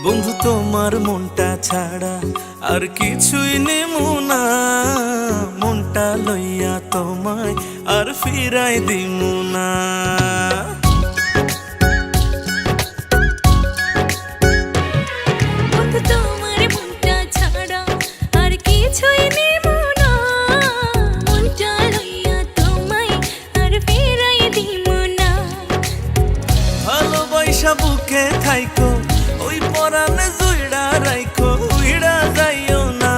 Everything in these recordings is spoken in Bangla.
বন্ধু তোমার মনটা ছাড়া আর কিছুই নেমু না, মনটা লইয়া তোমায় আর ফিরাই দিমু না। বন্ধু তোমার মনটা ছাড়া আর কিছুই নেমু না, মনটা লইয়া তোমায় আর ফিরাই দিমু না। ভালোবাসা বুকে থাইকো ওই পরাণে জুইড়া রাইখো, উইড়া যাইও না।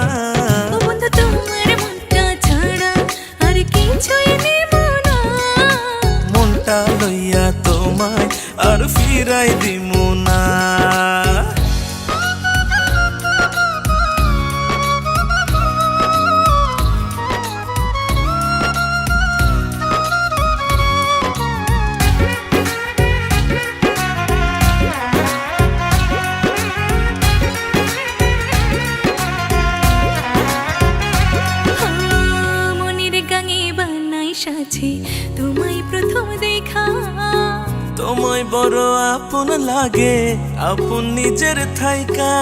বন্ধু তোমার মনটা ছাড়া আর কিছুই নেমু না, মনটা লইয়া তোমায় আর ফিরাই দিমু না। সাথে তোমায় প্রথম দেখা, তোমায় বড় আপন লাগে, আপন নিজের থাইকা।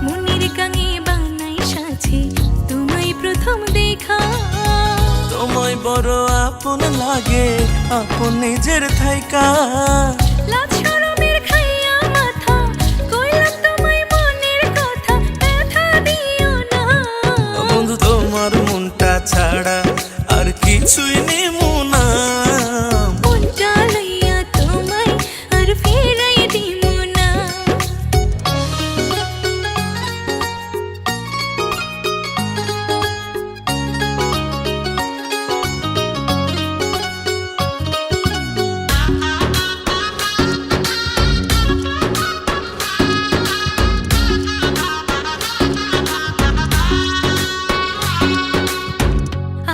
মনের গাঙে বানাই সাথে তোমায় প্রথম দেখা, তোমায় বড় আপন লাগে, আপন নিজের থাইকা। লাজ শরমের খাইয়া মাথা কইলাম তোমায় মনের কথা, ব্যথা দিও না। বন্ধু তোমার মনটা ছাড়া আর কিছুই নেমু না, মনটা লইয়া তোমায় আর ফিরাই দিমু না।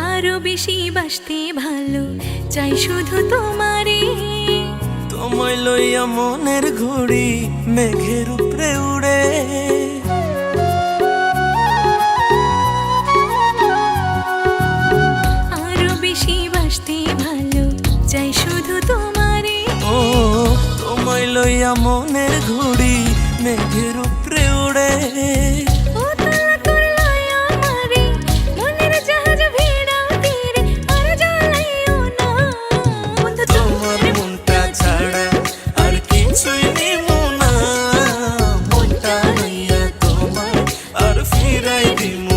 আরো বেশি বাসতে ভালো চাই শুধু তোমারে, তোমায় লইয়া মনের ঘুড়ি মেঘের উপরে উড়ে। আরো বেশি বাসতে ভালো চাই শুধু তোমারে। ও তোমায় লইয়া মনের ঘুড়ি মেঘের উপরে উড়ে। ও তালা করলো আমারে, মনের জাহাজ ভিড়াও তীরে, আর জ্বালাইও না। বন্ধু তোমার মনটা ছাড়া আর কিছুই নেমু না, মনটা লইয়া তোমায় আর ফিরাই দিমু